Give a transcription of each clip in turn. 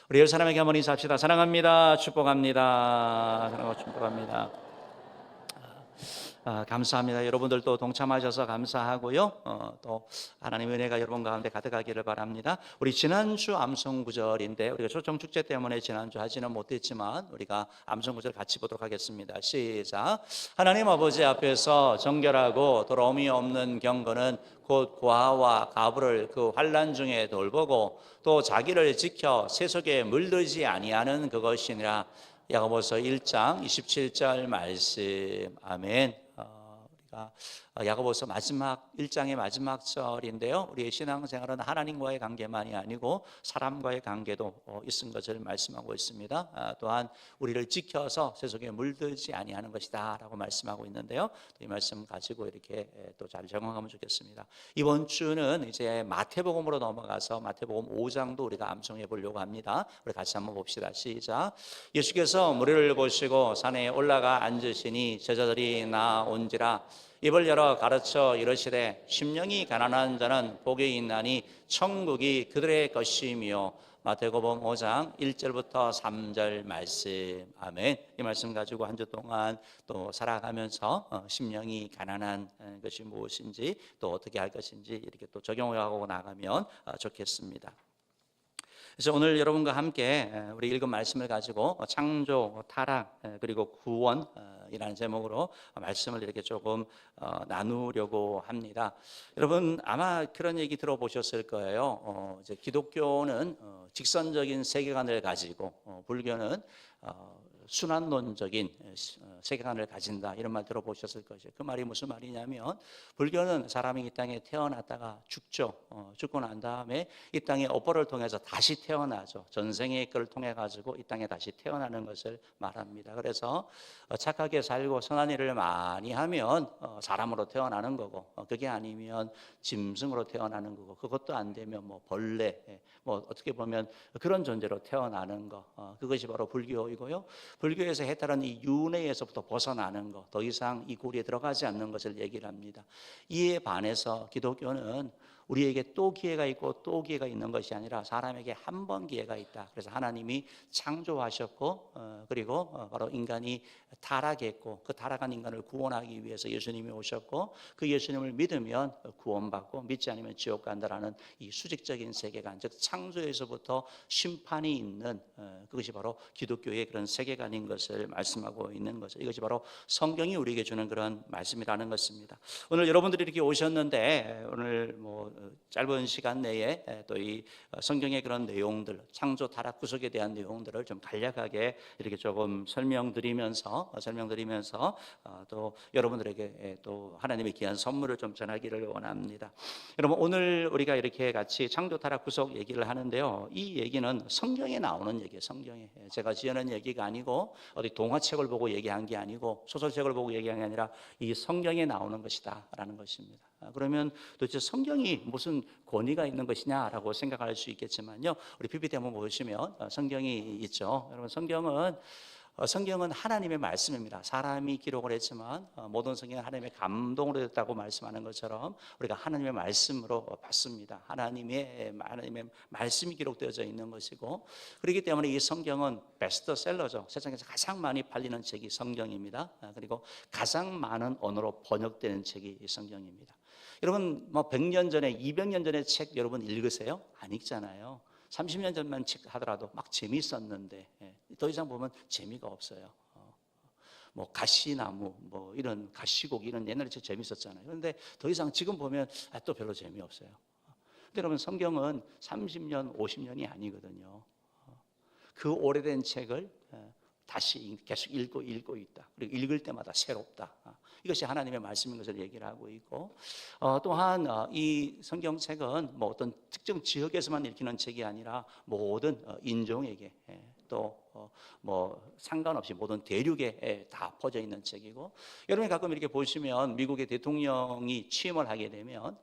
우리 열 사람에게 한번 인사합시다. 사랑합니다. 축복합니다. 사랑하고 축복합니다. 감사합니다. 여러분들도 동참하셔서 감사하고요. 또 하나님의 은혜가 여러분 가운데 가득하기를 바랍니다. 우리 지난주 암송구절인데 우리가 초청축제 때문에 지난주 하지는 못했지만 우리가 암송구절 같이 보도록 하겠습니다. 시작. 하나님 아버지 앞에서 정결하고 더러움이 없는 경건은 곧 고아와 가부를 그 환난 중에 돌보고 또 자기를 지켜 세속에 물들지 아니하는 그것이니라. 야고보서 1장 27절 말씀. 아멘. 우리가 야고보서 마지막 1장의 마지막 절인데요. 우리의 신앙생활은 하나님과의 관계만이 아니고 사람과의 관계도 있은 것을 말씀하고 있습니다. 또한 우리를 지켜서 세속에 물들지 아니하는 것이다 라고 말씀하고 있는데요. 이 말씀 가지고 이렇게 또 잘 적용하면 좋겠습니다. 이번 주는 이제 마태복음으로 넘어가서 마태복음 5장도 우리가 암송해 보려고 합니다. 우리 같이 한번 봅시다. 시작. 예수께서 무리를 보시고 산에 올라가 앉으시니 제자들이 나온지라. 입을 열어 가르쳐 이르시되 심령이 가난한 자는 복이 있나니 천국이 그들의 것이며. 마태복음 5장 1절부터 3절 말씀. 아멘. 이 말씀 가지고 한 주 동안 또 살아가면서 심령이 가난한 것이 무엇인지 또 어떻게 할 것인지 이렇게 또 적용을 하고 나가면 좋겠습니다. 그래서 오늘 여러분과 함께 우리 읽은 말씀을 가지고 창조, 타락, 그리고 구원이라는 제목으로 말씀을 이렇게 조금 나누려고 합니다. 여러분 아마 그런 얘기 들어보셨을 거예요. 이제 기독교는 직선적인 세계관을 가지고 불교는 순환론적인 세계관을 가진다, 이런 말 들어보셨을 것이에요. 그 말이 무슨 말이냐면 불교는 사람이 이 땅에 태어났다가 죽죠. 죽고 난 다음에 이 땅의 업보를 통해서 다시 태어나죠. 전생의 것을 통해 가지고 이 땅에 다시 태어나는 것을 말합니다. 그래서 착하게 살고 선한 일을 많이 하면 사람으로 태어나는 거고, 그게 아니면 짐승으로 태어나는 거고, 그것도 안 되면 뭐 벌레, 뭐 어떻게 보면 그런 존재로 태어나는 거, 그것이 바로 불교이고요. 불교에서 해탈한 이 윤회에서부터 벗어나는 것, 더 이상 이 고리에 들어가지 않는 것을 얘기를 합니다. 이에 반해서 기독교는 우리에게 또 기회가 있고 또 기회가 있는 것이 아니라 사람에게 한 번 기회가 있다. 그래서 하나님이 창조하셨고 그리고 바로 인간이 타락했고 그 타락한 인간을 구원하기 위해서 예수님이 오셨고 그 예수님을 믿으면 구원받고 믿지 않으면 지옥 간다라는 이 수직적인 세계관, 즉 창조에서부터 심판이 있는 그것이 바로 기독교의 그런 세계관인 것을 말씀하고 있는 거죠. 이것이 바로 성경이 우리에게 주는 그런 말씀이라는 것입니다. 오늘 여러분들이 이렇게 오셨는데 오늘 뭐 짧은 시간 내에 또 이 성경의 그런 내용들, 창조 타락 구속에 대한 내용들을 좀 간략하게 이렇게 조금 설명드리면서 또 여러분들에게 또 하나님의 귀한 선물을 좀 전하기를 원합니다. 여러분 오늘 우리가 이렇게 같이 창조 타락 구속 얘기를 하는데요. 이 얘기는 성경에 나오는 얘기예요. 성경에 제가 지어낸 얘기가 아니고 어디 동화책을 보고 얘기한 게 아니고 소설책을 보고 얘기한 게 아니라 이 성경에 나오는 것이다라는 것입니다. 그러면 도대체 성경이 무슨 권위가 있는 것이냐라고 생각할 수 있겠지만요. 우리 PPT 한번 보시면 성경이 있죠. 여러분 성경은 하나님의 말씀입니다. 사람이 기록을 했지만 모든 성경은 하나님의 감동으로 됐다고 말씀하는 것처럼 우리가 하나님의 말씀으로 받습니다. 하나님의 말씀이 기록되어져 있는 것이고, 그렇기 때문에 이 성경은 베스트셀러죠. 세상에서 가장 많이 팔리는 책이 성경입니다. 그리고 가장 많은 언어로 번역되는 책이 이 성경입니다. 여러분 뭐 100년 전에 200년 전의 책 여러분 읽으세요? 안 읽잖아요. 30년 전만 책 하더라도 막 재미있었는데 더 이상 보면 재미가 없어요. 뭐 가시나무, 뭐 이런 가시곡 이런 옛날에 책 재미있었잖아요. 그런데 더 이상 지금 보면 또 별로 재미없어요. 근데 여러분 성경은 30년, 50년이 아니거든요. 그 오래된 책을 다시 계속 읽고 있다. 그리고 읽을 때마다 새롭다. 이것이 하나님의 말씀인 것을 얘기를 하고 있고, 또한 이 성경책은 뭐 어떤 특정 지역에서만 읽히는 책이 아니라 모든 인종에게 또 뭐 상관없이 모든 대륙에 다 퍼져 있는 책이고, 여러분이 가끔 이렇게 보시면 미국의 대통령이 취임을 하게 되면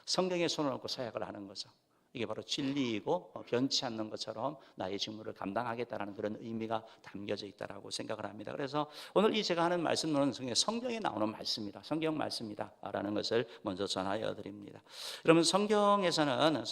성경에 손을 얹고 서약을 하는 거죠. 이게 바로 진리이고 변치 않는 것처럼 나의 직무를 감당하겠다라는 그런 의미가 담겨져 있다라고 생각을 합니다. 그래서 오늘 이 제가 하는 말씀은 성경에 나오는 말씀이다, 성경 말씀이다라는 것을 먼저 전하여 드립니다. 여러분, 성경에서는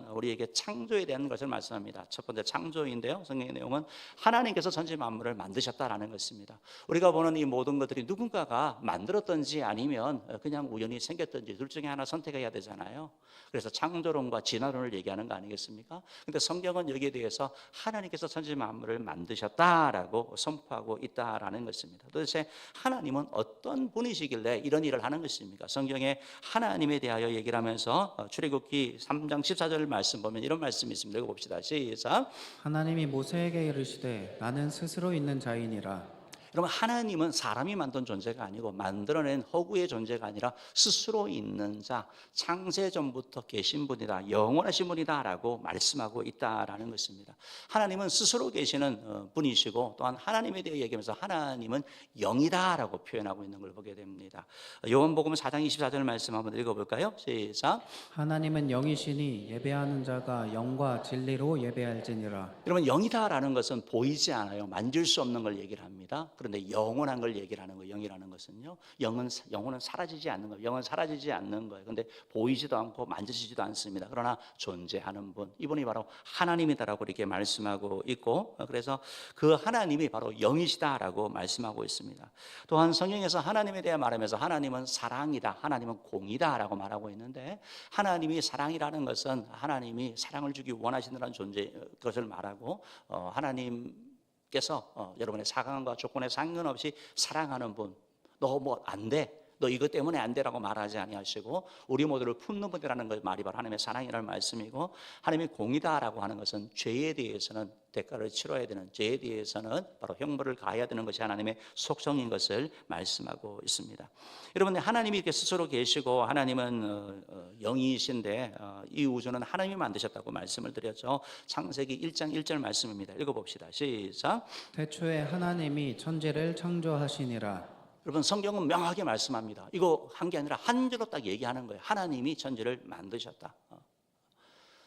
우리에게 창조에 대한 것을 말씀합니다. 첫 번째 창조인데요, 성경의 내용은 하나님께서 천지 만물을 만드셨다라는 것입니다. 우리가 보는 이 모든 것들이 누군가가 만들었든지 아니면 그냥 우연히 생겼든지 둘 중에 하나 선택해야 되잖아요. 그래서 창조론과 진화론을 얘기하는 거 아니겠습니까? 근데 성경은 여기에 대해서 하나님께서 천지 만물을 만드셨다라고 선포하고 있다라는 것입니다. 도대체 하나님은 어떤 분이시길래 이런 일을 하는 것입니까? 성경에 하나님에 대하여 얘기를 하면서 출애굽기 3장 14절 말씀 보면 이런 말씀이 있습니다. 읽어봅시다. 시작. 하나님이 모세에게 이르시되 나는 스스로 있는 자이니라. 여러분, 하나님은 사람이 만든 존재가 아니고 만들어낸 허구의 존재가 아니라 스스로 있는 자, 창세전부터 계신 분이다, 영원하신 분이다라고 말씀하고 있다라는 것입니다. 하나님은 스스로 계시는 분이시고 또한 하나님에 대해 얘기하면서 하나님은 영이다라고 표현하고 있는 걸 보게 됩니다. 요한복음 4장 24절 말씀 한번 읽어볼까요? 시작. 하나님은 영이시니 예배하는 자가 영과 진리로 예배할지니라. 여러분, 영이다라는 것은 보이지 않아요. 만질 수 없는 걸 얘기를 합니다. 그런데 영원한 걸 얘기를 하는 거예요. 영이라는 것은요, 영혼은 사라지지 않는 거예요. 영은 사라지지 않는 거예요. 그런데 보이지도 않고 만져지지도 않습니다. 그러나 존재하는 분, 이분이 바로 하나님이다라고 이렇게 말씀하고 있고, 그래서 그 하나님이 바로 영이시다라고 말씀하고 있습니다. 또한 성경에서 하나님에 대해 말하면서 하나님은 사랑이다, 하나님은 공이다라고 말하고 있는데, 하나님이 사랑이라는 것은 하나님이 사랑을 주기 원하시는 존재 것을 말하고, 하나님께서 여러분의 사강과 조건에 상관없이 사랑하는 분, 너 뭐 안 돼, 너 이것 때문에 안 되라고 말하지 아니하시고 우리 모두를 품는 분이라는 것, 말이 바로 하나님의 사랑이라는 말씀이고, 하나님의 공이다라고 하는 것은 죄에 대해서는 대가를 치러야 되는, 죄에 대해서는 바로 형벌을 가해야 되는 것이 하나님의 속성인 것을 말씀하고 있습니다. 여러분, 하나님이 이렇게 스스로 계시고 하나님은 영이신데 이 우주는 하나님이 만드셨다고 말씀을 드렸죠. 창세기 1장 1절 말씀입니다. 읽어봅시다. 시작. 태초에 하나님이 천지를 창조하시니라. 여러분, 성경은 명확하게 말씀합니다. 이거 한 게 아니라 한 줄로 딱 얘기하는 거예요. 하나님이 천지를 만드셨다.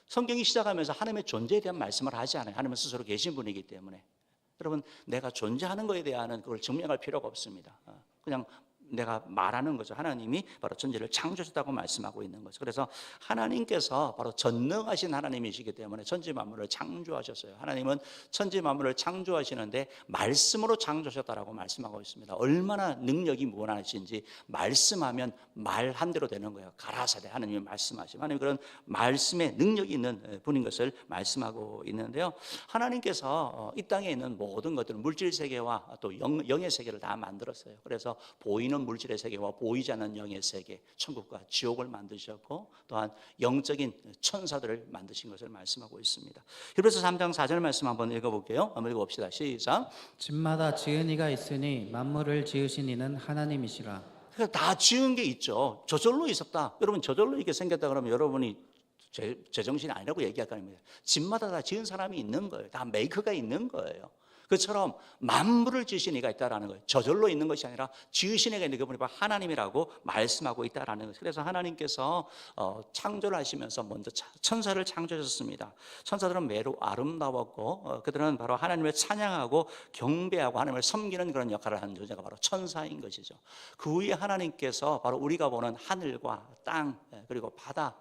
성경이 시작하면서 하나님의 존재에 대한 말씀을 하지 않아요. 하나님은 스스로 계신 분이기 때문에. 여러분, 내가 존재하는 것에 대한 그걸 증명할 필요가 없습니다. 그냥 내가 말하는 거죠. 하나님이 바로 천지를 창조하셨다고 말씀하고 있는 거죠. 그래서 하나님께서 바로 전능하신 하나님이시기 때문에 천지 만물을 창조하셨어요. 하나님은 천지 만물을 창조하시는데 말씀으로 창조하셨다라고 말씀하고 있습니다. 얼마나 능력이 무한하신지, 말씀하면 말한 대로 되는 거예요. 가라사대, 하나님이 말씀하시면 하나님 그런 말씀에 능력이 있는 분인 것을 말씀하고 있는데요. 하나님께서 이 땅에 있는 모든 것들, 물질 세계와 또 영의 세계를 다 만들었어요. 그래서 보이는 물질의 세계와 보이지 않는 영의 세계, 천국과 지옥을 만드셨고 또한 영적인 천사들을 만드신 것을 말씀하고 있습니다. 히브리서 3장 4절 말씀 한번 읽어볼게요. 한번 읽어봅시다. 시작. 집마다 지은 이가 있으니 만물을 지으신 이는 하나님이시라. 그러니까 다 지은 게 있죠. 저절로 있었다. 여러분, 저절로 이렇게 생겼다 그러면 여러분이 제정신이 아니라고 얘기할 거 아닙니까? 집마다 다 지은 사람이 있는 거예요. 다 메이커가 있는 거예요. 그처럼 만물을 지으신 이가 있다라는 거예요. 저절로 있는 것이 아니라 지으신 이가 있는 그분이 바로 하나님이라고 말씀하고 있다라는 거예요. 그래서 하나님께서 창조를 하시면서 먼저 천사를 창조하셨습니다. 천사들은 매우 아름다웠고 그들은 바로 하나님을 찬양하고 경배하고 하나님을 섬기는 그런 역할을 하는 존재가 바로 천사인 것이죠. 그 후에 하나님께서 바로 우리가 보는 하늘과 땅, 그리고 바다,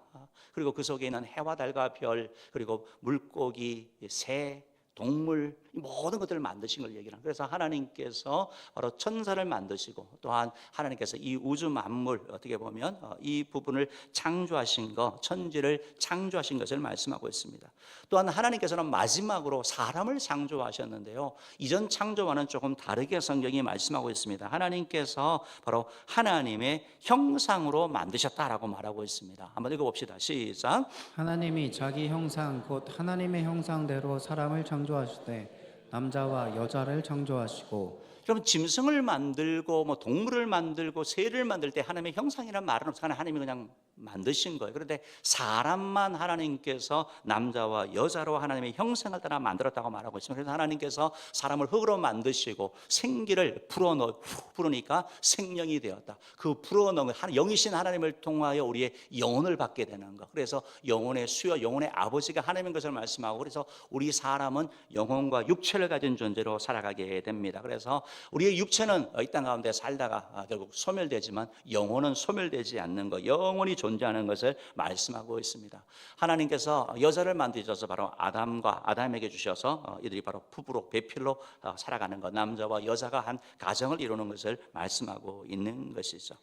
그리고 그 속에 있는 해와 달과 별, 그리고 물고기, 새, 동물, 모든 것들을 만드신 걸 얘기를 합니다. 그래서 하나님께서 바로 천사를 만드시고 또한 하나님께서 이 우주 만물, 어떻게 보면 이 부분을 창조하신 것, 천지를 창조하신 것을 말씀하고 있습니다. 또한 하나님께서는 마지막으로 사람을 창조하셨는데요, 이전 창조와는 조금 다르게 성경이 말씀하고 있습니다. 하나님께서 바로 하나님의 형상으로 만드셨다라고 말하고 있습니다. 한번 읽어봅시다. 시작. 하나님이 자기 형상 곧 하나님의 형상대로 사람을 창조하시되 남자와 여자를 창조하시고. 여러분, 짐승을 만들고 뭐 동물을 만들고 새를 만들 때 하나님의 형상이라는 말은 없어요. 하나님이 그냥 만드신 거예요. 그런데 사람만 하나님께서 남자와 여자로 하나님의 형상을 따라 만들었다고 말하고 있습니다. 그래서 하나님께서 사람을 흙으로 만드시고 생기를 불어넣으니까 생명이 되었다. 그 불어넣은 영이신 하나님을 통하여 우리의 영혼을 받게 되는 것. 그래서 영혼의 수요, 영혼의 아버지가 하나님인 것을 말씀하고, 그래서 우리 사람은 영혼과 육체를 가진 존재로 살아가게 됩니다. 그래서 우리의 육체는 이 땅 가운데 살다가 결국 소멸되지만 영혼은 소멸되지 않는 것, 영원히 존재하는 것을 말씀하고 있습니다. 하나님께서 여자를 만드셔서 바로 아담에게 주셔서 이들이 바로 부부로 배필로 살아가는 것, 남자와 여자가 한 가정을 이루는 것을 말씀하고 있는 것이죠.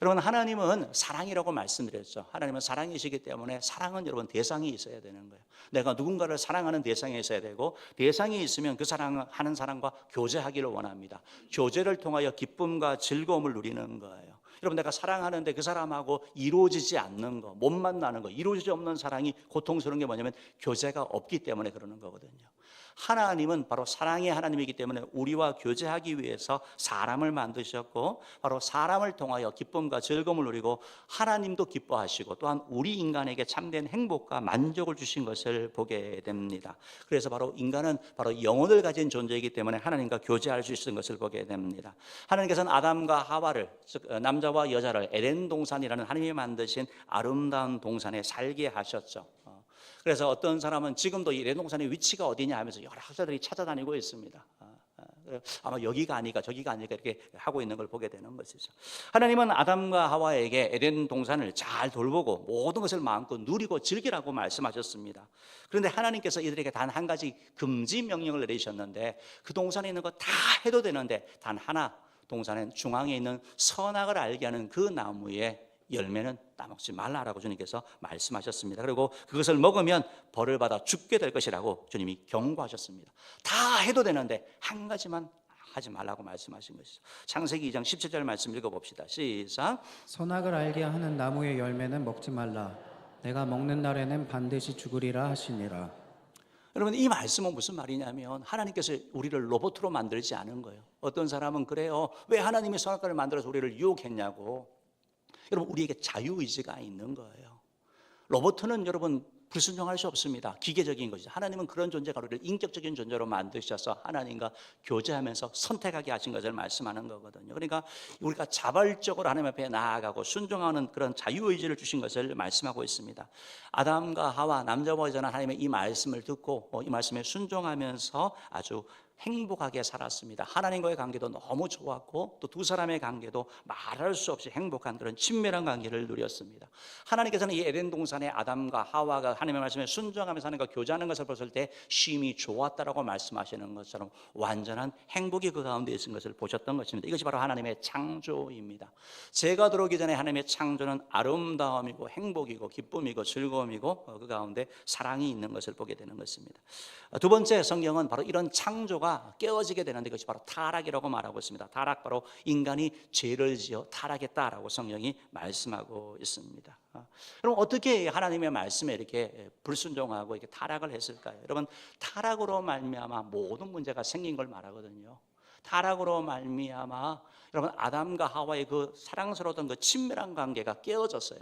여러분, 하나님은 사랑이라고 말씀드렸죠. 하나님은 사랑이시기 때문에 사랑은 여러분 대상이 있어야 되는 거예요. 내가 누군가를 사랑하는 대상이 있어야 되고, 대상이 있으면 그 사랑하는 사람과 교제하기를 원합니다. 교제를 통하여 기쁨과 즐거움을 누리는 거예요. 여러분, 내가 사랑하는데 그 사람하고 이루어지지 않는 거, 못 만나는 거, 이루어지지 없는 사랑이 고통스러운 게 뭐냐면 교제가 없기 때문에 그러는 거거든요. 하나님은 바로 사랑의 하나님이기 때문에 우리와 교제하기 위해서 사람을 만드셨고, 바로 사람을 통하여 기쁨과 즐거움을 누리고 하나님도 기뻐하시고, 또한 우리 인간에게 참된 행복과 만족을 주신 것을 보게 됩니다. 그래서 바로 인간은 바로 영혼을 가진 존재이기 때문에 하나님과 교제할 수 있는 것을 보게 됩니다. 하나님께서는 아담과 하와를, 즉 남자와 여자를 에덴 동산이라는 하나님이 만드신 아름다운 동산에 살게 하셨죠. 그래서 어떤 사람은 지금도 이 에덴 동산의 위치가 어디냐 하면서 여러 학자들이 찾아다니고 있습니다. 아마 여기가 아니까 저기가 아니까 이렇게 하고 있는 걸 보게 되는 것이죠. 하나님은 아담과 하와에게 에덴 동산을 잘 돌보고 모든 것을 마음껏 누리고 즐기라고 말씀하셨습니다. 그런데 하나님께서 이들에게 단 한 가지 금지 명령을 내리셨는데, 그 동산에 있는 거 다 해도 되는데 단 하나, 동산의 중앙에 있는 선악을 알게 하는 그 나무의 열매는 따먹지 말라라고 주님께서 말씀하셨습니다. 그리고 그것을 먹으면 벌을 받아 죽게 될 것이라고 주님이 경고하셨습니다. 다 해도 되는데 한 가지만 하지 말라고 말씀하신 것이죠. 창세기 2장 17절 말씀 읽어봅시다. 시작. 선악을 알게 하는 나무의 열매는 먹지 말라. 내가 먹는 날에는 반드시 죽으리라 하시니라. 여러분, 이 말씀은 무슨 말이냐면 하나님께서 우리를 로봇으로 만들지 않은 거예요. 어떤 사람은 그래요. 왜 하나님이 선악과를 만들어서 우리를 유혹했냐고. 여러분, 우리에게 자유의지가 있는 거예요. 로봇은 여러분 불순종할 수 없습니다. 기계적인 것이죠. 하나님은 그런 존재가 우리를 인격적인 존재로 만드셔서 하나님과 교제하면서 선택하게 하신 것을 말씀하는 거거든요. 그러니까 우리가 자발적으로 하나님 앞에 나아가고 순종하는 그런 자유의지를 주신 것을 말씀하고 있습니다. 아담과 하와, 남자와 여자는 하나님의 이 말씀을 듣고 이 말씀에 순종하면서 아주 행복하게 살았습니다. 하나님과의 관계도 너무 좋았고, 또 두 사람의 관계도 말할 수 없이 행복한 그런 친밀한 관계를 누렸습니다. 하나님께서는 이 에덴 동산의 아담과 하와가 하나님의 말씀에 순종하면서 하나님과 교제하는 것을 봤을 때 쉼이 좋았다라고 말씀하시는 것처럼 완전한 행복이 그 가운데 있는 것을 보셨던 것입니다. 이것이 바로 하나님의 창조입니다. 죄가 들어오기 전에 하나님의 창조는 아름다움이고 행복이고 기쁨이고 즐거움이고 그 가운데 사랑이 있는 것을 보게 되는 것입니다. 두 번째, 성경은 바로 이런 창조가 깨어지게 되는데 그것이 바로 타락이라고 말하고 있습니다. 타락, 바로 인간이 죄를 지어 타락했다라고 성경이 말씀하고 있습니다. 여러분, 어떻게 하나님의 말씀에 이렇게 불순종하고 이렇게 타락을 했을까요? 여러분, 타락으로 말미암아 모든 문제가 생긴 걸 말하거든요. 타락으로 말미암아 여러분, 아담과 하와의 그 사랑스러웠던 그 친밀한 관계가 깨어졌어요.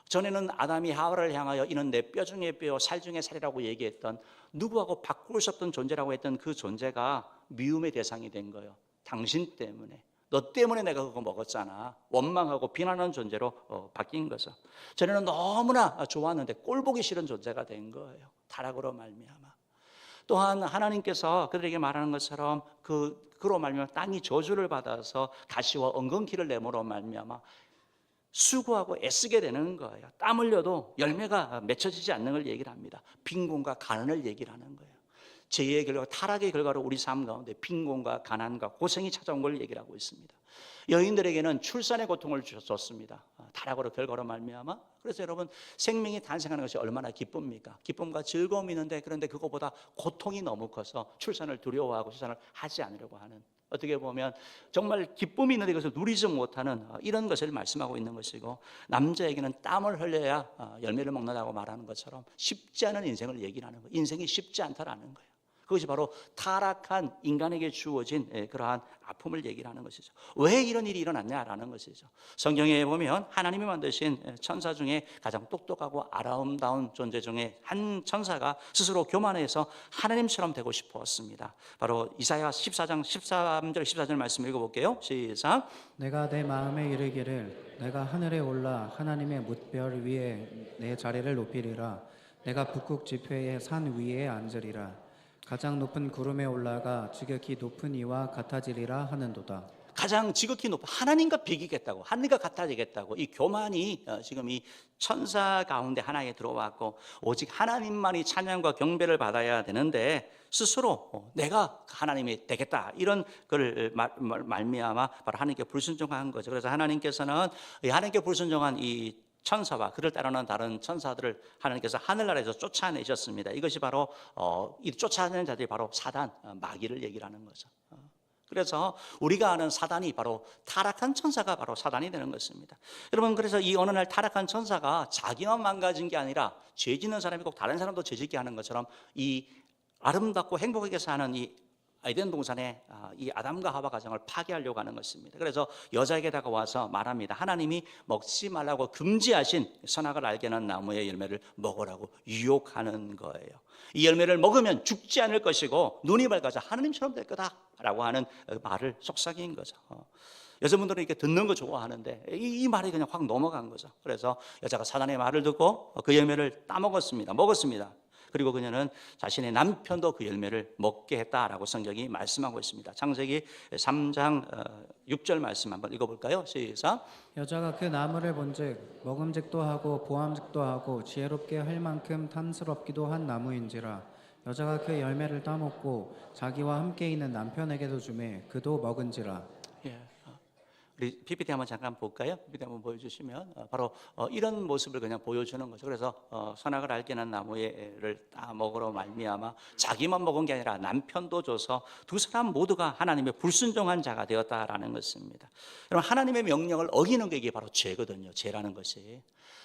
전에는 아담이 하와를 향하여 이는 내 뼈 중에 뼈, 살 중에 살이라고 얘기했던, 누구하고 바꿀 수 없던 존재라고 했던 그 존재가 미움의 대상이 된 거예요. 당신 때문에, 너 때문에 내가 그거 먹었잖아. 원망하고 비난하는 존재로 바뀐 거죠. 전에는 너무나 좋았는데 꼴보기 싫은 존재가 된 거예요. 타락으로 말미암아. 또한 하나님께서 그들에게 말하는 것처럼 그로 말미암아 땅이 저주를 받아서 가시와 엉겅퀴를 내므로 말미암아 수고하고 애쓰게 되는 거예요. 땀 흘려도 열매가 맺혀지지 않는 걸 얘기를 합니다. 빈곤과 가난을 얘기를 하는 거예요. 죄의 결과, 타락의 결과로 우리 삶 가운데 빈곤과 가난과 고생이 찾아온 걸 얘기를 하고 있습니다. 여인들에게는 출산의 고통을 주셨습니다. 타락으로 결과로 말미암아. 그래서 여러분, 생명이 탄생하는 것이 얼마나 기쁩니까? 기쁨과 즐거움이 있는데, 그런데 그것보다 고통이 너무 커서 출산을 두려워하고 출산을 하지 않으려고 하는, 어떻게 보면 정말 기쁨이 있는데 그것을 누리지 못하는 이런 것을 말씀하고 있는 것이고, 남자에게는 땀을 흘려야 열매를 먹는다고 말하는 것처럼 쉽지 않은 인생을 얘기를 하는 거예요. 인생이 쉽지 않다라는 거예요. 그것이 바로 타락한 인간에게 주어진 그러한 아픔을 얘기를 하는 것이죠. 왜 이런 일이 일어났냐라는 것이죠. 성경에 보면 하나님이 만드신 천사 중에 가장 똑똑하고 아름다운 존재 중에 한 천사가 스스로 교만해서 하나님처럼 되고 싶었습니다. 바로 이사야 14장 13절 14절 말씀 읽어볼게요. 시작. 내가 내 마음에 이르기를 내가 하늘에 올라 하나님의 뭇별 위에 내 자리를 높이리라. 내가 북극 지폐의 산 위에 앉으리라. 가장 높은 구름에 올라가 지극히 높은 이와 같아지리라 하는도다. 가장 지극히 높은 하나님과 비기겠다고, 하나님과 같아지겠다고 이 교만이 지금 이 천사 가운데 하나에 들어왔고, 오직 하나님만이 찬양과 경배를 받아야 되는데 스스로 내가 하나님이 되겠다 이런 걸 말미암아 바로 하나님께 불순종한 거죠. 그래서 하나님께서는 이 하나님께 불순종한 이 천사와 그를 따르는 다른 천사들을 하나님께서 하늘나라에서 쫓아내셨습니다. 이것이 바로 이 쫓아내는 자들이 바로 사단, 마귀를 얘기를 하는 거죠. 그래서 우리가 아는 사단이 바로 타락한 천사가 바로 사단이 되는 것입니다. 여러분, 그래서 이 어느 날 타락한 천사가 자기만 망가진 게 아니라 죄 짓는 사람이 꼭 다른 사람도 죄 짓게 하는 것처럼 이 아름답고 행복하게 사는 이 에덴 동산에 이 아담과 하와 가정을 파괴하려고 하는 것입니다. 그래서 여자에게 다가와서 말합니다. 하나님이 먹지 말라고 금지하신 선악을 알게 하는 나무의 열매를 먹으라고 유혹하는 거예요. 이 열매를 먹으면 죽지 않을 것이고 눈이 밝아져 하나님처럼 될 거다라고 하는 말을 속삭인 거죠. 여자분들은 이렇게 듣는 거 좋아하는데 이 말이 그냥 확 넘어간 거죠. 그래서 여자가 사단의 말을 듣고 그 열매를 따먹었습니다. 먹었습니다. 그리고 그녀는 자신의 남편도 그 열매를 먹게 했다라고 성경이 말씀하고 있습니다. 창세기 3장 6절 말씀 한번 읽어볼까요? 시작. 여자가 그 나무를 본즉 먹음직도 하고 보암직도 하고 지혜롭게 할 만큼 탐스럽기도 한 나무인지라. 여자가 그 열매를 따먹고 자기와 함께 있는 남편에게도 주매 그도 먹은지라. 예. 우리 PPT 한번 잠깐 볼까요? PPT 한번 보여주시면 바로 이런 모습을 그냥 보여주는 거죠. 그래서 선악을 알게 한 나무를 다 먹으러 말미암아 자기만 먹은 게 아니라 남편도 줘서 두 사람 모두가 하나님의 불순종한 자가 되었다라는 것입니다. 여러분, 하나님의 명령을 어기는 게 이게 바로 죄거든요. 죄라는 것이.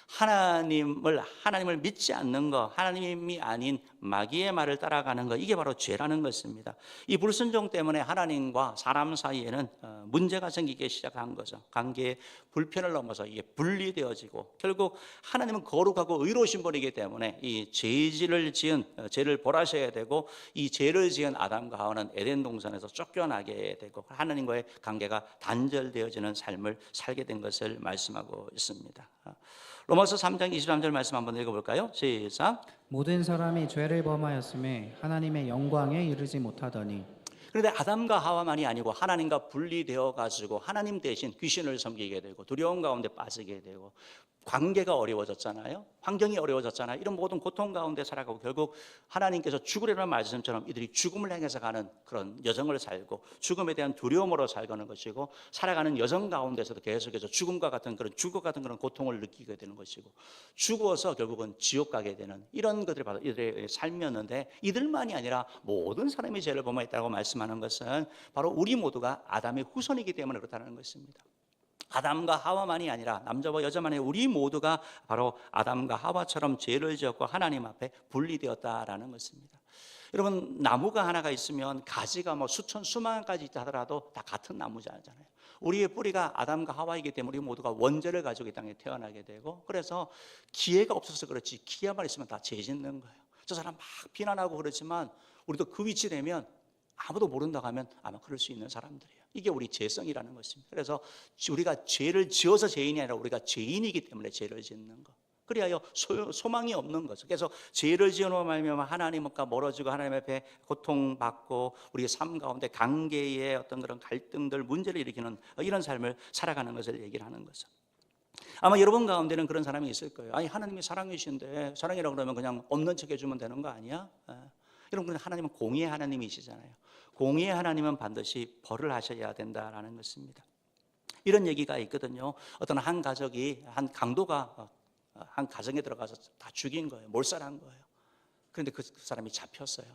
하나님을 믿지 않는 것, 하나님이 아닌 마귀의 말을 따라가는 것, 이게 바로 죄라는 것입니다. 이 불순종 때문에 하나님과 사람 사이에는 문제가 생기기 시작한 거죠. 관계의 불편을 넘어서 이게 분리되어지고, 결국 하나님은 거룩하고 의로우신 분이기 때문에 이 죄를 벌하셔야 되고, 이 죄를 지은 아담과 하와는 에덴 동산에서 쫓겨나게 되고 하나님과의 관계가 단절되어지는 삶을 살게 된 것을 말씀하고 있습니다. 로마서 3장 23절 말씀 한번 읽어볼까요? 시작. 모든 사람이 죄를 범하였음에 하나님의 영광에 이르지 못하더니. 그런데 아담과 하와만이 아니고 하나님과 분리되어 가지고 하나님 대신 귀신을 섬기게 되고 두려움 가운데 빠지게 되고 관계가 어려워졌잖아요. 환경이 어려워졌잖아요. 이런 모든 고통 가운데 살아가고 결국 하나님께서 죽으려는 말씀처럼 이들이 죽음을 향해서 가는 그런 여정을 살고 죽음에 대한 두려움으로 살가는 것이고, 살아가는 여정 가운데서도 계속해서 죽음과 같은 그런 죽어 같은 그런 고통을 느끼게 되는 것이고, 죽어서 결국은 지옥 가게 되는 이런 것들이 바로 이들의 삶이었는데, 이들만이 아니라 모든 사람이 죄를 범했다고 말씀하는 것은 바로 우리 모두가 아담의 후손이기 때문에 그렇다는 것입니다. 아담과 하와만이 아니라 남자와 여자만이 우리 모두가 바로 아담과 하와처럼 죄를 지었고 하나님 앞에 분리되었다라는 것입니다. 여러분, 나무가 하나가 있으면 가지가 뭐 수천 수만 가지 있다 하더라도 다 같은 나무잖아요. 우리의 뿌리가 아담과 하와이기 때문에 우리 모두가 원죄를 가지고 이 땅에 태어나게 되고, 그래서 기회가 없어서 그렇지 기회만 있으면 다 죄 짓는 거예요. 저 사람 막 비난하고 그러지만 우리도 그 위치 되면 아무도 모른다고 하면 아마 그럴 수 있는 사람들이에요. 이게 우리 죄성이라는 것입니다. 그래서 우리가 죄를 지어서 죄인이 아니라 우리가 죄인이기 때문에 죄를 짓는 것. 그리하여 소망이 없는 거죠. 그래서 죄를 지어놓으면 말미암아 하나님과 멀어지고 하나님 앞에 고통받고 우리의 삶 가운데 관계의 어떤 그런 갈등들, 문제를 일으키는 이런 삶을 살아가는 것을 얘기를 하는 거죠. 아마 여러분 가운데는 그런 사람이 있을 거예요. 아니, 하나님이 사랑이신데 사랑이라고 그러면 그냥 없는 척 해주면 되는 거 아니야? 여러분, 하나님은 공의의 하나님이시잖아요. 공의의 하나님은 반드시 벌을 하셔야 된다라는 것입니다. 이런 얘기가 있거든요. 어떤 한 가족이 한 강도가 한 가정에 들어가서 다 죽인 거예요. 몰살한 거예요. 그런데 그 사람이 잡혔어요.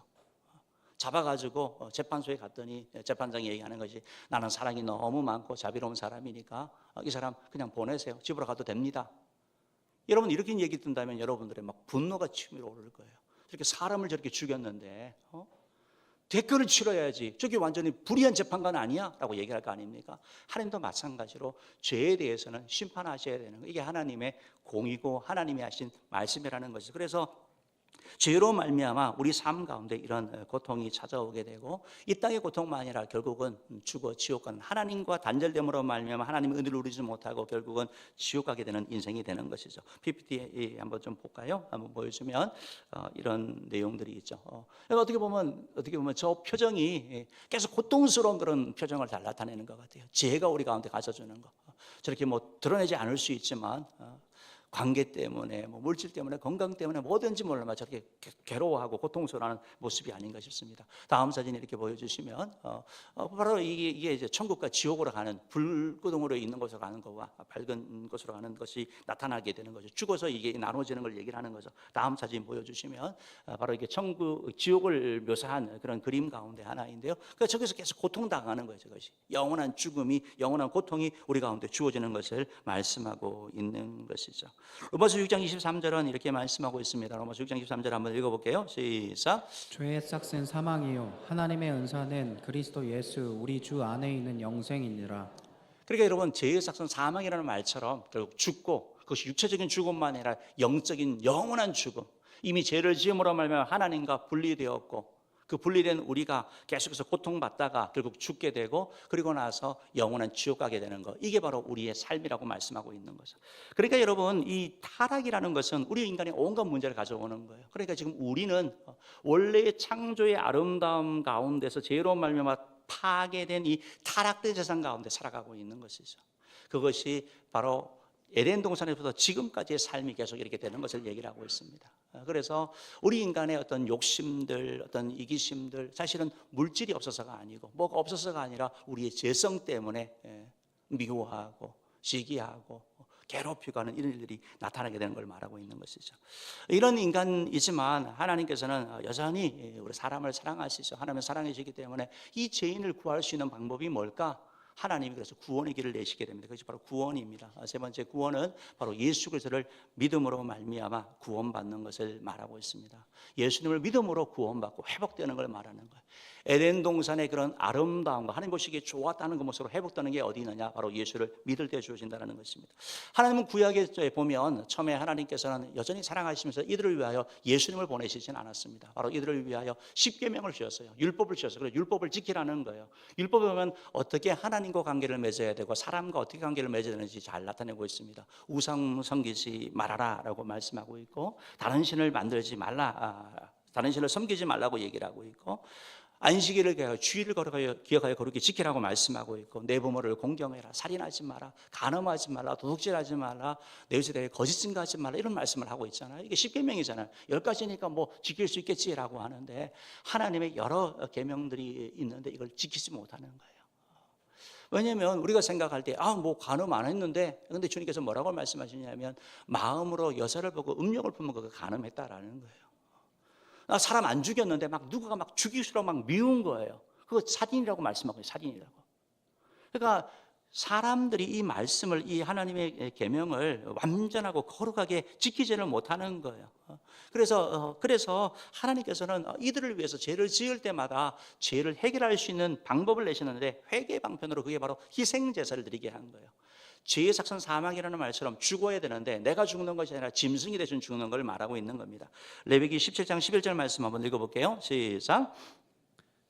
잡아가지고 재판소에 갔더니 재판장이 얘기하는 것이, 나는 사랑이 너무 많고 자비로운 사람이니까 이 사람 그냥 보내세요. 집으로 가도 됩니다. 여러분, 이렇게 얘기 듣는다면 여러분들의 막 분노가 치밀어 오를 거예요. 이렇게 사람을 저렇게 죽였는데 대가를 치러야지. 저게 완전히 불의한 재판관 아니야? 라고 얘기할 거 아닙니까? 하나님도 마찬가지로 죄에 대해서는 심판하셔야 되는 거. 이게 하나님의 공이고 하나님이 하신 말씀이라는 것이죠. 그래서 죄로 말미암아 우리 삶 가운데 이런 고통이 찾아오게 되고, 이 땅의 고통만 아니라 결국은 죽어 지옥 가는, 하나님과 단절됨으로 말미암아 하나님의 은혜를 누리지 못하고 결국은 지옥 가게 되는 인생이 되는 것이죠. PPT 한번 좀 볼까요? 한번 보여주면 이런 내용들이 있죠. 어떻게 보면 저 표정이 계속 고통스러운 그런 표정을 잘 나타내는 것 같아요. 죄가 우리 가운데 가져주는 거. 저렇게 뭐 드러내지 않을 수 있지만 관계 때문에, 뭐 물질 때문에, 건강 때문에 뭐든지 몰라 저렇게 괴로워하고 고통스러워하는 모습이 아닌가 싶습니다. 다음 사진 이렇게 보여주시면 바로 이게 이제 천국과 지옥으로 가는, 불구덩으로 있는 곳으로 가는 것과 밝은 곳으로 가는 것이 나타나게 되는 거죠. 죽어서 이게 나눠지는 걸 얘기를 하는 거죠. 다음 사진 보여주시면 바로 이게 지옥을 묘사한 그런 그림 가운데 하나인데요. 그러니까 저기서 계속 고통당하는 거예요. 저것이 영원한 죽음이, 영원한 고통이 우리 가운데 주어지는 것을 말씀하고 있는 것이죠. 로마서 6장 23절은 이렇게 말씀하고 있습니다. 로마서 6장 23절 한번 읽어볼게요. 시작. 죄의 싹은 사망이요 하나님의 은사는 그리스도 예수 우리 주 안에 있는 영생이니라. 그러니까 여러분, 죄의 삭은 사망이라는 말처럼 결국 죽고, 그것이 육체적인 죽음만 아니라 영적인 영원한 죽음, 이미 죄를 지음으로 말미암아 하나님과 분리되었고, 그 분리된 우리가 계속해서 고통받다가 결국 죽게 되고, 그리고 나서 영원한 지옥 가게 되는 것, 이게 바로 우리의 삶이라고 말씀하고 있는 거죠. 그러니까 여러분, 이 타락이라는 것은 우리 인간의 온갖 문제를 가져오는 거예요. 그러니까 지금 우리는 원래의 창조의 아름다움 가운데서 죄로 말미암아 파괴된 이 타락된 세상 가운데 살아가고 있는 것이죠. 그것이 바로 에덴 동산에서부터 지금까지의 삶이 계속 이렇게 되는 것을 얘기를 하고 있습니다. 그래서 우리 인간의 어떤 욕심들, 어떤 이기심들, 사실은 물질이 없어서가 아니고 뭐가 없어서가 아니라 우리의 죄성 때문에 미워하고 시기하고 괴롭히고 하는 이런 일들이 나타나게 되는 걸 말하고 있는 것이죠. 이런 인간이지만 하나님께서는 여전히 우리 사람을 사랑하시죠. 하나님을 사랑하시기 때문에 이 죄인을 구할 수 있는 방법이 뭘까? 하나님이 그래서 구원의 길을 내시게 됩니다. 그것이 바로 구원입니다. 세 번째 구원은 바로 예수 그리스도를 믿음으로 말미암아 구원받는 것을 말하고 있습니다. 예수님을 믿음으로 구원받고 회복되는 걸 말하는 거예요. 에덴 동산의 그런 아름다움과 하나님 보시기에 좋았다는 그 모습으로 회복되는 게 어디 있느냐? 바로 예수를 믿을 때 주어진다는 것입니다. 하나님은 구약에 보면 처음에 하나님께서는 여전히 사랑하시면서 이들을 위하여 예수님을 보내시진 않았습니다. 바로 이들을 위하여 십계명을 주셨어요. 율법을 주셨어요. 그래서 율법을 지키라는 거예요. 율법에 보면 어떻게 하나님과 관계를 맺어야 되고 사람과 어떻게 관계를 맺어야 되는지 잘 나타내고 있습니다. 우상 섬기지 말아라 라고 말씀하고 있고, 다른 신을 만들지 말라, 다른 신을 섬기지 말라고 얘기를 하고 있고, 안식일을 기억하여 주일을 기억하여 거룩히 지키라고 말씀하고 있고, 내 부모를 공경해라, 살인하지 마라, 간음하지 말라, 도둑질하지 말라, 내 것에 대해 거짓 증거하지 말라, 이런 말씀을 하고 있잖아요. 이게 10계명이잖아요. 10가지니까 뭐 지킬 수 있겠지라고 하는데, 하나님의 여러 계명들이 있는데 이걸 지키지 못하는 거예요. 왜냐하면 우리가 생각할 때 뭐 간음 안 했는데, 근데 주님께서 뭐라고 말씀하시냐면 마음으로 여자를 보고 음욕을 품은 거가 간음했다라는 거예요. 나 사람 안 죽였는데 막 누가 막 죽이시라고 막 미운 거예요. 그거 살인이라고 말씀하고 있어요. 살인이라고. 그러니까 사람들이 이 말씀을, 이 하나님의 계명을 완전하고 거룩하게 지키지를 못하는 거예요. 그래서 하나님께서는 이들을 위해서 죄를 지을 때마다 죄를 해결할 수 있는 방법을 내시는데, 회개 방편으로 그게 바로 희생 제사를 드리게 한 거예요. 죄의 삭은 사망이라는 말처럼 죽어야 되는데 내가 죽는 것이 아니라 짐승이 대신 죽는 걸 말하고 있는 겁니다. 레위기 17장 11절 말씀 한번 읽어볼게요. 시작.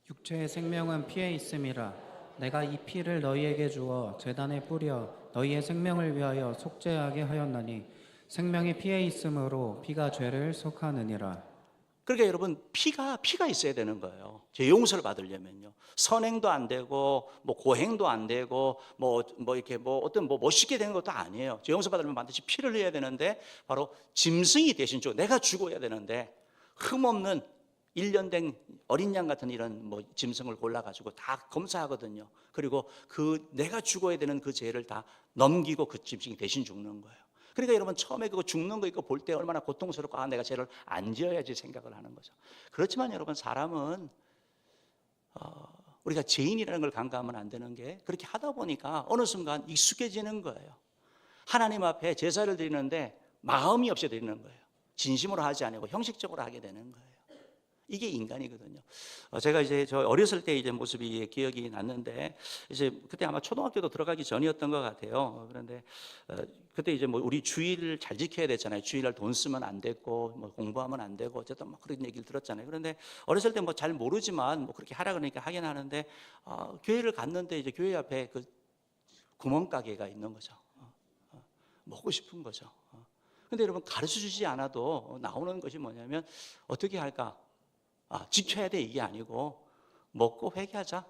육체의 생명은 피에 있음이라. 내가 이 피를 너희에게 주어 제단에 뿌려 너희의 생명을 위하여 속죄하게 하였나니 생명이 피에 있으므로 피가 죄를 속하느니라. 그러니까 여러분, 피가 있어야 되는 거예요. 죄 용서를 받으려면요. 선행도 안 되고 뭐 고행도 안 되고 뭐 이렇게 뭐 어떤 뭐 멋있게 되는 것도 아니에요. 죄 용서 받으려면 반드시 피를 흘려야 되는데, 바로 짐승이 대신 내가 죽어야 되는데, 흠없는 1년 된 어린 양 같은 이런 뭐 짐승을 골라가지고 다 검사하거든요. 그리고 그 내가 죽어야 되는 그 죄를 다 넘기고 그 짐승이 대신 죽는 거예요. 그러니까 여러분, 처음에 그거 죽는 거 이거 볼 때 얼마나 고통스럽고 내가 죄를 안 지어야지 생각을 하는 거죠. 그렇지만 여러분, 사람은 우리가 죄인이라는 걸 간과하면 안 되는 게, 그렇게 하다 보니까 어느 순간 익숙해지는 거예요. 하나님 앞에 제사를 드리는데 마음이 없이 드리는 거예요. 진심으로 하지 아니고 형식적으로 하게 되는 거예요. 이게 인간이거든요. 제가 이제 저 어렸을 때 이제 모습이 기억이 났는데, 이제 그때 아마 초등학교도 들어가기 전이었던 것 같아요. 그런데 그때 이제 뭐 우리 주의를 잘 지켜야 됐잖아요. 주일날 돈 쓰면 안 됐고, 뭐 공부하면 안 되고, 어쨌든 뭐 그런 얘기를 들었잖아요. 그런데 어렸을 때 뭐 잘 모르지만 뭐 그렇게 하라 그러니까 하긴 하는데, 교회를 갔는데 이제 교회 앞에 그 구멍가게가 있는 거죠. 먹고 싶은 거죠. 근데 여러분, 가르쳐 주지 않아도 나오는 것이 뭐냐면, 어떻게 할까? 지켜야 돼, 이게 아니고 먹고 회개하자.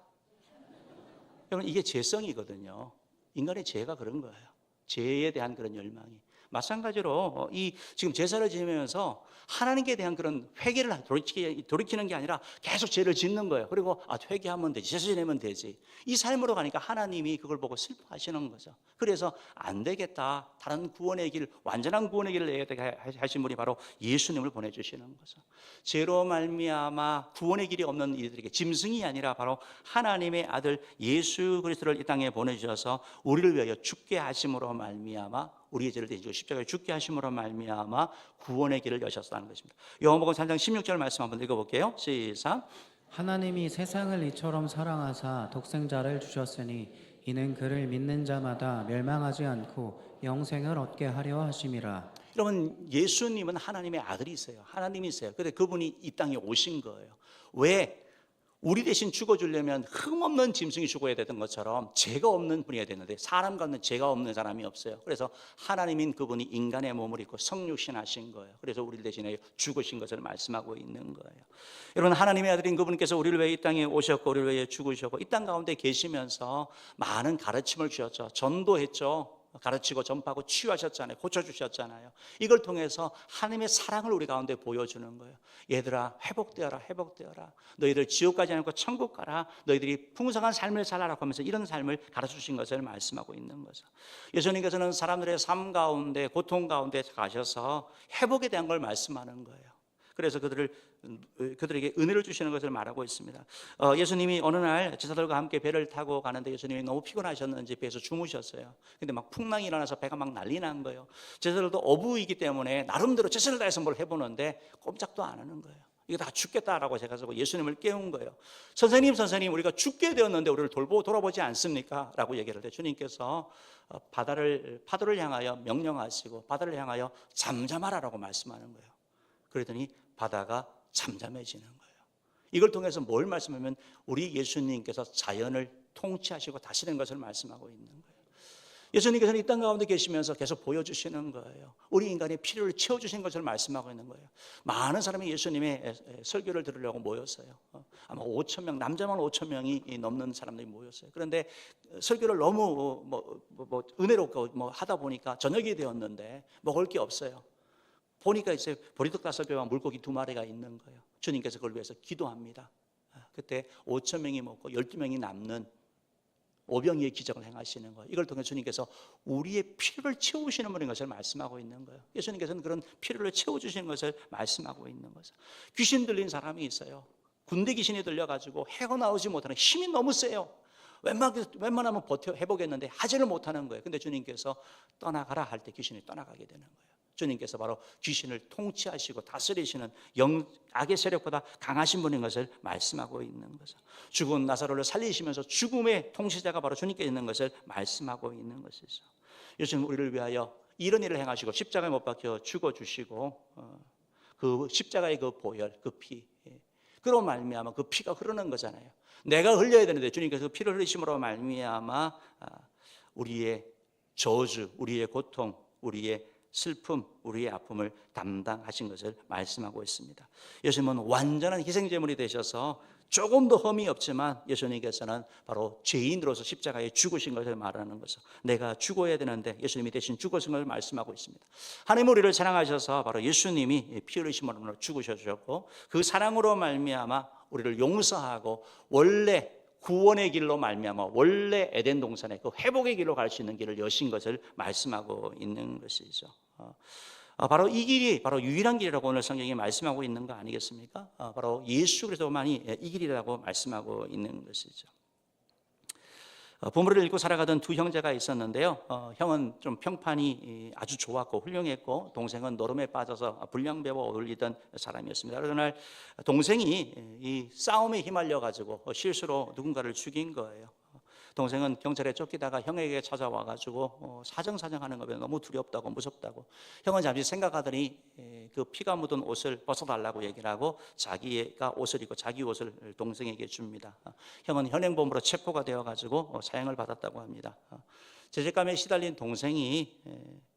여러분, 이게 죄성이거든요. 인간의 죄가 그런 거예요. 죄에 대한 그런 열망이. 마찬가지로 이 지금 제사를 지내면서 하나님께 대한 그런 회개를 돌이키는 게 아니라 계속 죄를 짓는 거예요. 그리고 회개하면 되지, 제사 지내면 되지. 이 삶으로 가니까 하나님이 그걸 보고 슬퍼하시는 거죠. 그래서 안 되겠다, 다른 구원의 길, 완전한 구원의 길을 내야 되게 하신 분이 바로 예수님을 보내주시는 거죠. 죄로 말미암아 구원의 길이 없는 이들에게 짐승이 아니라 바로 하나님의 아들 예수 그리스도를 이 땅에 보내주셔서 우리를 위하여 죽게 하심으로 말미암아, 우리의 죄를 대신 십자가에 죽게 하심으로 말미암아 구원의 길을 여셨다는 것입니다. 요한복음 3장 16절 말씀 한번 읽어볼게요. 시작. 하나님이 세상을 이처럼 사랑하사 독생자를 주셨으니 이는 그를 믿는 자마다 멸망하지 않고 영생을 얻게 하려 하심이라. 여러분, 예수님은 하나님의 아들이세요. 하나님이세요. 그런데 그분이 이 땅에 오신 거예요. 왜? 우리 대신 죽어주려면 흠없는 짐승이 죽어야 되던 것처럼 죄가 없는 분이어야 되는데, 사람 같은 죄가 없는 사람이 없어요. 그래서 하나님인 그분이 인간의 몸을 입고 성육신 하신 거예요. 그래서 우리를 대신해 죽으신 것을 말씀하고 있는 거예요. 여러분, 하나님의 아들인 그분께서 우리를 위해 이 땅에 오셨고 우리를 위해 죽으셨고 이 땅 가운데 계시면서 많은 가르침을 주셨죠. 전도했죠. 가르치고 전파하고 치유하셨잖아요. 고쳐주셨잖아요. 이걸 통해서 하나님의 사랑을 우리 가운데 보여주는 거예요. 얘들아, 회복되어라, 회복되어라. 너희들 지옥 가지 않고 천국 가라. 너희들이 풍성한 삶을 살아라고 하면서 이런 삶을 가르쳐주신 것을 말씀하고 있는 거죠. 예수님께서는 사람들의 삶 가운데, 고통 가운데 가셔서 회복에 대한 걸 말씀하는 거예요. 그래서 그들에게 은혜를 주시는 것을 말하고 있습니다. 예수님이 어느 날 제자들과 함께 배를 타고 가는데 예수님이 너무 피곤하셨는지 배에서 주무셨어요. 근데 막 풍랑이 일어나서 배가 막 난리 난 거예요. 제자들도 어부이기 때문에 나름대로 최선을 다해서 뭘 해보는데 꼼짝도 안 하는 거예요. 이거 다 죽겠다라고 제가 예수님을 깨운 거예요. 선생님, 우리가 죽게 되었는데 우리를 돌아보지 않습니까? 라고 얘기를 해. 주님께서 파도를 향하여 명령하시고 바다를 향하여 잠잠하라라고 말씀하는 거예요. 그러더니 바다가 잠잠해지는 거예요. 이걸 통해서 뭘 말씀하면, 우리 예수님께서 자연을 통치하시고 다스리는 것을 말씀하고 있는 거예요. 예수님께서는 이 땅 가운데 계시면서 계속 보여주시는 거예요. 우리 인간의 필요를 채워주신 것을 말씀하고 있는 거예요. 많은 사람이 예수님의 설교를 들으려고 모였어요. 아마 5,000명, 남자만 5,000명이 넘는 사람들이 모였어요. 그런데 설교를 너무 은혜롭고 하다 보니까 저녁이 되었는데 먹을 게 없어요. 보니까 이제 보리떡 5개와 물고기 2마리가 있는 거예요. 주님께서 그걸 위해서 기도합니다. 그때 5,000명이 먹고 12명이 남는 오병이의 기적을 행하시는 거예요. 이걸 통해 주님께서 우리의 필요를 채우시는 분인 것을 말씀하고 있는 거예요. 예수님께서는 그런 필요를 채워주시는 것을 말씀하고 있는 거죠. 귀신 들린 사람이 있어요. 군대 귀신이 들려가지고 헤어나오지 못하는, 힘이 너무 세요. 웬만하면 해보겠는데 하지를 못하는 거예요. 근데 주님께서 떠나가라 할 때 귀신이 떠나가게 되는 거예요. 주님께서 바로 귀신을 통치하시고 다스리시는 악의 세력보다 강하신 분인 것을 말씀하고 있는 거죠. 죽은 나사로를 살리시면서 죽음의 통치자가 바로 주님께 있는 것을 말씀하고 있는 것이죠. 예수님 우리를 위하여 이런 일을 행하시고 십자가에 못 박혀 죽어주시고 그 십자가의 그 보혈, 그 피, 그로 말미암아 그 피가 흐르는 거잖아요. 내가 흘려야 되는데 주님께서 그 피를 흘리심으로 말미암아 우리의 저주, 우리의 고통, 우리의 슬픔, 우리의 아픔을 담당하신 것을 말씀하고 있습니다. 예수님은 완전한 희생제물이 되셔서 조금 더 흠이 없지만 예수님께서는 바로 죄인으로서 십자가에 죽으신 것을 말하는 거죠. 내가 죽어야 되는데 예수님이 대신 죽으신 것을 말씀하고 있습니다. 하나님 우리를 사랑하셔서 바로 예수님이 피 흘리심으로 죽으셨고 그 사랑으로 말미암아 우리를 용서하고 원래 구원의 길로 말미암아 원래 에덴 동산의 그 회복의 길로 갈 수 있는 길을 여신 것을 말씀하고 있는 것이죠. 바로 이 길이 바로 유일한 길이라고 오늘 성경이 말씀하고 있는 거 아니겠습니까? 바로 예수 그리스도만이 이 길이라고 말씀하고 있는 것이죠. 부모를 잃고 살아가던 두 형제가 있었는데요. 형은 좀 평판이 아주 좋았고 훌륭했고, 동생은 노름에 빠져서 불량배와 어울리던 사람이었습니다. 어느 날 동생이 이 싸움에 휘말려 가지고 실수로 누군가를 죽인 거예요. 동생은 경찰에 쫓기다가 형에게 찾아와 가지고 사정사정하는 거에 너무 두렵다고 무섭다고. 형은 잠시 생각하더니 그 피가 묻은 옷을 벗어달라고 얘기를 하고 자기가 옷을 입고 자기 옷을 동생에게 줍니다. 형은 현행범으로 체포가 되어 가지고 사형을 받았다고 합니다. 죄책감에 시달린 동생이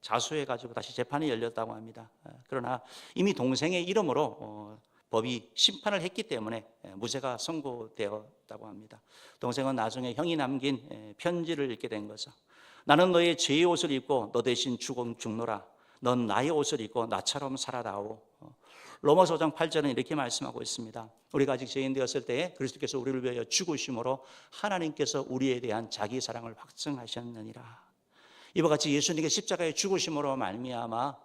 자수해 가지고 다시 재판이 열렸다고 합니다. 그러나 이미 동생의 이름으로 법이 심판을 했기 때문에 무죄가 선고되었다고 합니다. 동생은 나중에 형이 남긴 편지를 읽게 된 거죠. 나는 너의 죄의 옷을 입고 너 대신 죽노라. 넌 나의 옷을 입고 나처럼 살아다오. 로마서 5장 8절은 이렇게 말씀하고 있습니다. 우리가 아직 죄인 되었을 때에 그리스도께서 우리를 위하여 죽으심으로 하나님께서 우리에 대한 자기 사랑을 확증하셨느니라. 이와 같이 예수님께 십자가의 죽으심으로 말미암아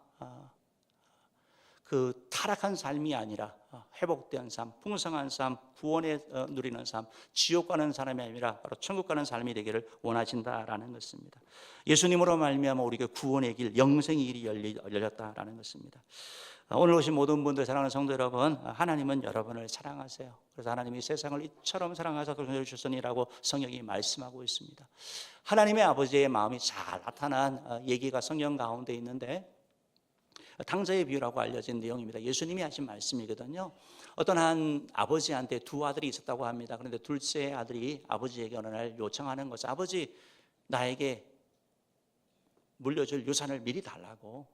그 타락한 삶이 아니라 회복된 삶, 풍성한 삶, 구원에 누리는 삶, 지옥 가는 사람이 아니라 바로 천국 가는 삶이 되기를 원하신다라는 것입니다. 예수님으로 말미암아 우리에게 구원의 길, 영생의 길이 열렸다라는 것입니다. 오늘 오신 모든 분들, 사랑하는 성도 여러분, 하나님은 여러분을 사랑하세요. 그래서 하나님이 세상을 이처럼 사랑하사 그를 주셨으니라고 성경이 말씀하고 있습니다. 하나님의 아버지의 마음이 잘 나타난 얘기가 성경 가운데 있는데, 탕자의 비유라고 알려진 내용입니다. 예수님이 하신 말씀이거든요. 어떤 한 아버지한테 두 아들이 있었다고 합니다. 그런데 둘째 아들이 아버지에게 어느 날 요청하는 것은, 아버지, 나에게 물려줄 유산을 미리 달라고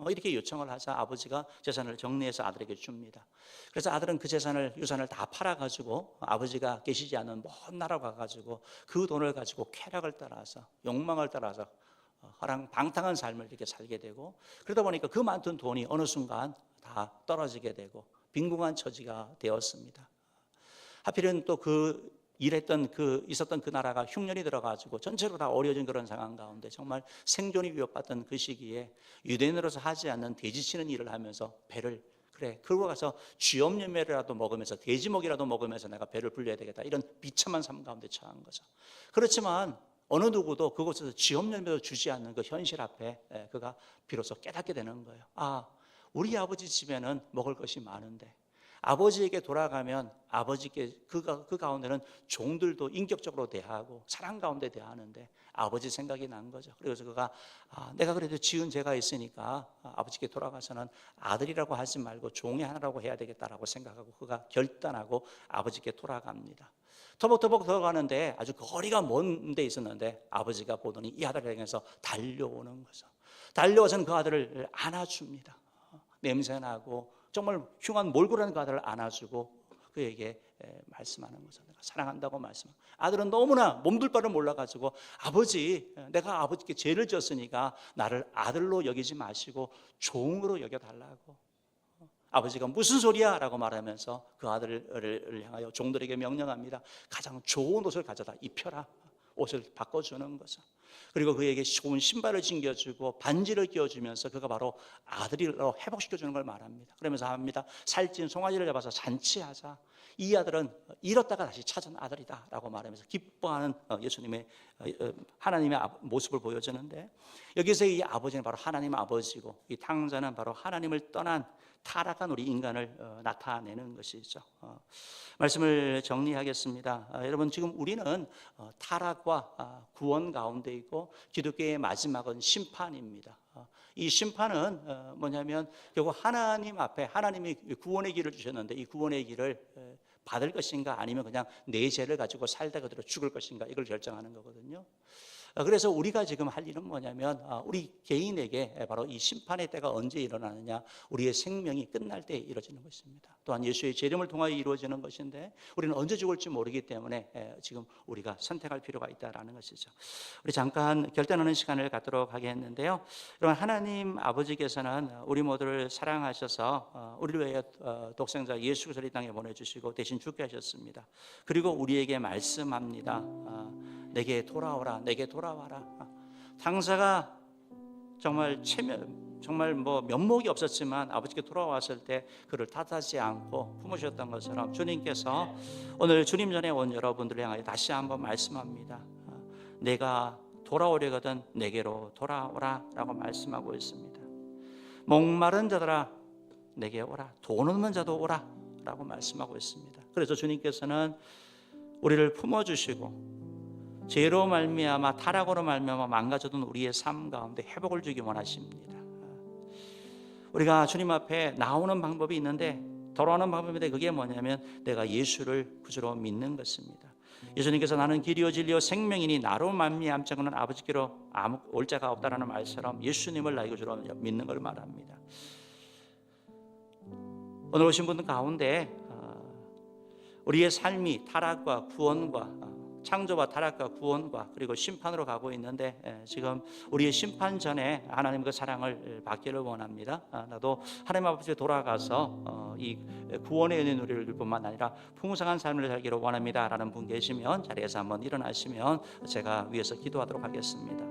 이렇게 요청을 하자 아버지가 재산을 정리해서 아들에게 줍니다. 그래서 아들은 그 유산을 다 팔아가지고 아버지가 계시지 않는 먼 나라로 가가지고 그 돈을 가지고 쾌락을 따라서, 욕망을 따라서 방탕한 삶을 이렇게 살게 되고, 그러다 보니까 그 많던 돈이 어느 순간 다 떨어지게 되고 빈궁한 처지가 되었습니다. 하필은 또 있었던 그 나라가 흉년이 들어가지고 전체로 다 어려진 그런 상황 가운데 정말 생존이 위협받던 그 시기에 유대인으로서 하지 않는 돼지치는 일을 하면서 그러고 가서 쥐염염매라도 먹으면서 돼지먹이라도 먹으면서 내가 배를 불려야 되겠다, 이런 비참한 삶 가운데 처한 거죠. 그렇지만 어느 누구도 그곳에서 쥐염염매도 주지 않는 그 현실 앞에 그가 비로소 깨닫게 되는 거예요. 우리 아버지 집에는 먹을 것이 많은데 아버지에게 돌아가면 아버지께 그 가운데는 종들도 인격적으로 대하고 사랑 가운데 대하는데 아버지 생각이 난 거죠. 그래서 그가 내가 그래도 지은 죄가 있으니까 아버지께 돌아가서는 아들이라고 하지 말고 종이 하나라고 해야 되겠다라고 생각하고 그가 결단하고 아버지께 돌아갑니다. 터벅터벅 들어가는데 아주 거리가 먼 데 있었는데 아버지가 보더니 이 아들을 향해서 달려오는 거죠. 달려와서는 그 아들을 안아줍니다. 냄새나고 정말 흉한 몰골한 그 아들을 안아주고 그에게 말씀하는 거죠. 내가 사랑한다고 말씀하고, 아들은 너무나 몸둘 바를 몰라가지고 아버지, 내가 아버지께 죄를 지었으니까 나를 아들로 여기지 마시고 종으로 여겨달라고. 아버지가 무슨 소리야? 라고 말하면서 그 아들을 향하여 종들에게 명령합니다. 가장 좋은 옷을 가져다 입혀라. 옷을 바꿔주는 거죠. 그리고 그에게 좋은 신발을 챙겨주고 반지를 끼워주면서 그가 바로 아들로 회복시켜주는 걸 말합니다. 그러면서 합니다. 살찐 송아지를 잡아서 잔치하자. 이 아들은 잃었다가 다시 찾은 아들이다 라고 말하면서 기뻐하는 예수님의 하나님의 모습을 보여주는데, 여기서 이 아버지는 바로 하나님 아버지고 이 탕자는 바로 하나님을 떠난 타락한 우리 인간을 나타내는 것이죠. 말씀을 정리하겠습니다. 여러분, 지금 우리는 타락과 구원 가운데 있고 기독교의 마지막은 심판입니다. 이 심판은 뭐냐면 결국 하나님 앞에 하나님이 구원의 길을 주셨는데 이 구원의 길을 받을 것인가 아니면 그냥 내 죄를 가지고 살다 그대로 죽을 것인가, 이걸 결정하는 거거든요. 그래서 우리가 지금 할 일은 뭐냐면 우리 개인에게 바로 이 심판의 때가 언제 일어나느냐, 우리의 생명이 끝날 때 이루어지는 것입니다. 또한 예수의 재림을 통하여 이루어지는 것인데 우리는 언제 죽을지 모르기 때문에 지금 우리가 선택할 필요가 있다라는 것이죠. 우리 잠깐 결단하는 시간을 갖도록 하겠는데요. 여러분, 하나님 아버지께서는 우리 모두를 사랑하셔서 우리를 위해 독생자 예수 그리스도를 이 땅에 보내주시고 대신 죽게 하셨습니다. 그리고 우리에게 말씀합니다. 내게 돌아오라, 내게 돌아와라. 탕자가 정말 면목이 없었지만 아버지께 돌아왔을 때 그를 탓하지 않고 품으셨던 것처럼 주님께서 오늘 주님 전에 온 여러분들을 향하여 다시 한번 말씀합니다. 내가 돌아오려거든 내게로 돌아오라 라고 말씀하고 있습니다. 목마른 자들아 내게 오라, 돈 없는 자도 오라 라고 말씀하고 있습니다. 그래서 주님께서는 우리를 품어주시고 죄로 말미암아 타락으로 말미암아 망가져둔 우리의 삶 가운데 회복을 주기 원하십니다. 우리가 주님 앞에 나오는 방법이 있는데, 돌아오는 방법인데 그게 뭐냐면 내가 예수를 구주로 믿는 것입니다. 예수님께서 나는 길이요 진리요 생명이니 나로 말미암자고는 아버지께로 올 자가 없다라는 말처럼 예수님을 나의 구주로 믿는 걸 말합니다. 오늘 오신 분들 가운데 우리의 삶이 타락과 구원과 창조와 타락과 구원과 그리고 심판으로 가고 있는데, 지금 우리의 심판 전에 하나님 그 사랑을 받기를 원합니다. 나도 하나님 앞에 돌아가서 이 구원의 은혜 누릴 뿐만 아니라 풍성한 삶을 살기를 원합니다 라는 분 계시면 자리에서 한번 일어나시면 제가 위에서 기도하도록 하겠습니다.